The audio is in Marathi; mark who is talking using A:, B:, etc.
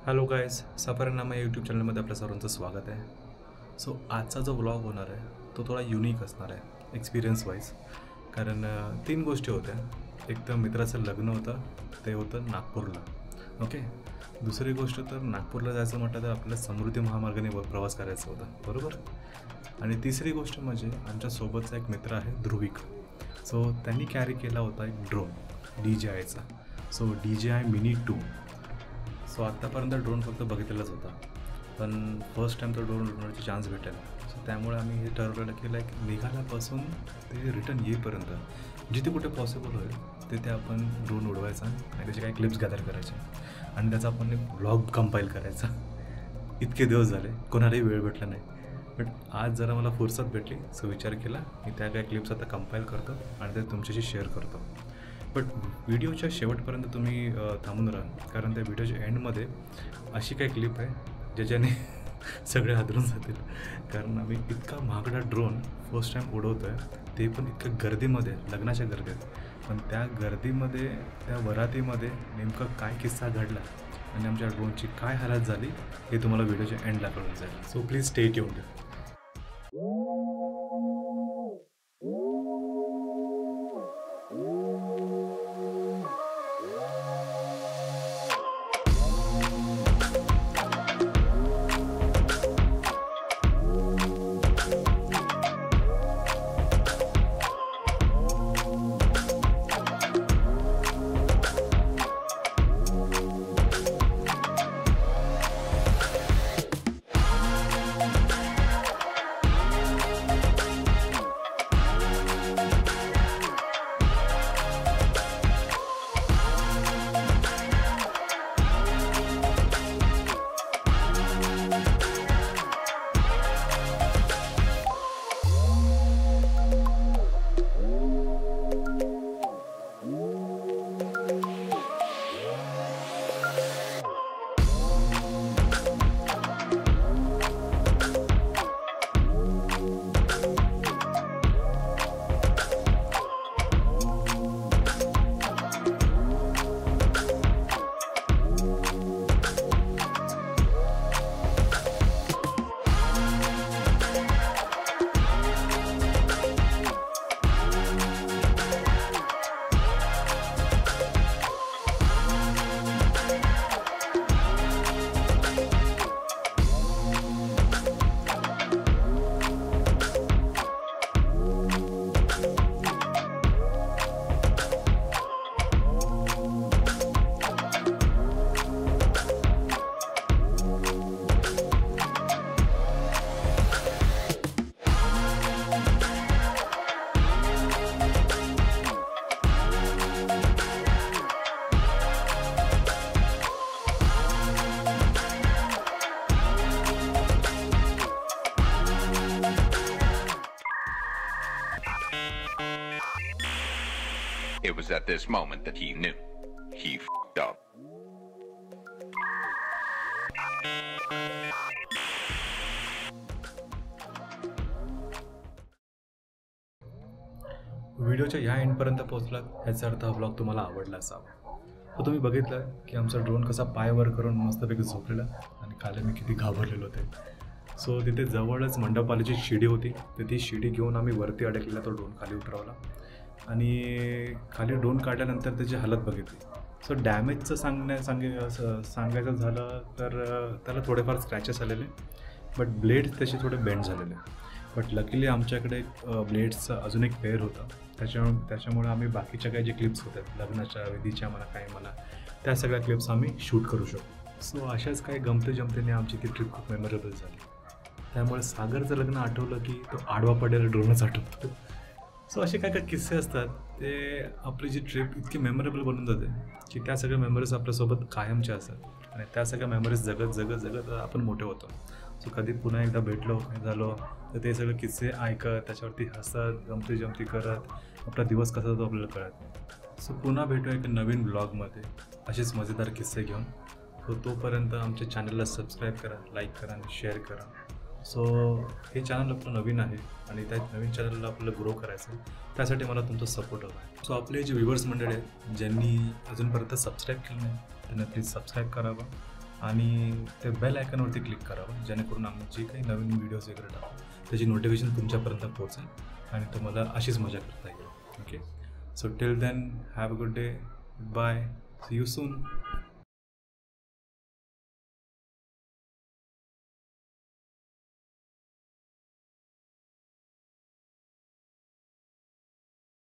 A: हॅलो गाईज, सफरनामा या यूट्यूब चॅनलमध्ये आपल्या सर्वांचं स्वागत आहे. सो आजचा जो व्लॉग होणार आहे तो थोडा युनिक असणार आहे एक्सपिरियन्स वाईज. कारण 3 गोष्टी होत्या. एक तर मित्राचं लग्न होतं, ते होतं नागपूरला. ओके. दुसरी गोष्ट तर नागपूरला जायचं म्हटलं तर आपल्याला समृद्धी महामार्गाने प्रवास करायचा होता, बरोबर. आणि तिसरी गोष्ट म्हणजे आमच्यासोबतचा एक मित्र आहे ध्रुविक. सो त्यांनी कॅरी केला होता एक ड्रोन DJIचा. So DJI Mini 2. सो आत्तापर्यंत ड्रोन फक्त बघितलेलाच होता, पण फर्स्ट टाईम तो ड्रोन उडवण्याची चान्स भेटेल. सो त्यामुळे आम्ही हे ठरवलेलं की लाईक निघाल्यापासून ते रिटर्न येईपर्यंत जिथे कुठे पॉसिबल होईल तिथे आपण ड्रोन उडवायचा आणि त्याचे काही क्लिप्स गॅदर करायचे आणि त्याचा आपण एक व्लॉग कंपाईल करायचा. इतके दिवस झाले कोणालाही वेळ भेटला नाही, बट आज जरा मला फुरसत भेटली. सो विचार केला मी त्या काही क्लिप्स आता कंपाईल करतो आणि ते तुमच्याशी शेअर करतो. बट व्हिडिओच्या शेवटपर्यंत तुम्ही थांबून राहा, कारण त्या व्हिडिओच्या एंडमध्ये अशी काही क्लिप आहे ज्याच्याने सगळे हादरून जातील. कारण आम्ही इतका महागडा ड्रोन फर्स्ट टाईम उडवतो आहे, ते पण इतक्या गर्दीमध्ये, लग्नाच्या गर्दीत. पण त्या गर्दीमध्ये, त्या वरातीमध्ये नेमका काय किस्सा घडला आणि आमच्या ड्रोनची काय हालत झाली हे तुम्हाला व्हिडिओच्या एंडला कळून जाईल. So please stay tuned.
B: It was at this moment that he knew. He f***ed up.
A: व्हिडिओच्या ह्या एंडपर्यंत पोहोचलात ह्याचा अर्थ हा व्लॉग तुम्हाला आवडला असावा. तर तुम्ही बघितलं की आमचा ड्रोन कसा पाय वर करून मस्तपैकी झोपलेला आणि काल मी किती घाबरलेलो होते. सो तिथे जवळच मंडपालीची शिडी होती, तर ती शिडी घेऊन आम्ही वरती अडकलेला तो ड्रोन खाली उतरवला आणि खाली ड्रोन काढल्यानंतर त्याची हालत बघितली. सो डॅमेजचं सांगायचं झालं तर त्याला थोडेफार स्क्रॅचेस आलेले, बट ब्लेड्स त्याचे थोडे बेंड झालेले. बट लकीली आमच्याकडे ब्लेड्सचा अजून एक पेअर होता, त्याच्यामुळे आम्ही बाकीच्या काही जे क्लिप्स होत्या लग्नाच्या, विधीच्या म्हणा त्या सगळ्या क्लिप्स आम्ही शूट करू शकतो. सो अशाच काही गमतीजमतीने आमची ती ट्रिप खूप मेमोरेबल झाली. त्यामुळे सागरचं लग्न आठवलं की तो आडवा पडेल ड्रोनच आठवतो. सो असे काय काय किस्से असतात, ते आपली जी ट्रिप इतकी मेमोरेबल बनून जाते की त्या सगळ्या मेमरीज आपल्यासोबत कायमच्या असतात आणि त्या सगळ्या मेमरीज जगत आपण मोठे होतो. सो कधी पुन्हा एकदा भेटलो, काय झालो तर ते सगळे किस्से ऐकत, त्याच्यावरती हसत, गमती करत आपला दिवस कसा जातो आपल्याला कळत. सो पुन्हा भेटूया एक नवीन ब्लॉगमध्ये असेच मजेदार किस्से घेऊन. सो तोपर्यंत आमच्या चॅनलला सबस्क्राईब करा, लाईक करा आणि शेअर करा. सो हे चॅनल आपलं नवीन आहे आणि त्या नवीन चॅनलला आपल्याला ग्रो करायचं आहे, त्यासाठी मला तुमचा सपोर्ट हवा आहे. सो आपले जे व्ह्युअर्स मंडळी आहेत ज्यांनी अजूनपर्यंत सबस्क्राईब केलं नाही त्यांना प्लीज सबस्क्राईब करावं आणि ते बेल आयकॉनवरती क्लिक करावं, जेणेकरून आम्ही जे काही नवीन व्हिडिओज वगैरे टाकू त्याची नोटिफिकेशन तुमच्यापर्यंत पोहोचेल आणि तुम्हाला अशीच मजा करता येईल. Okay, so till then have a good day, bye, see you soon.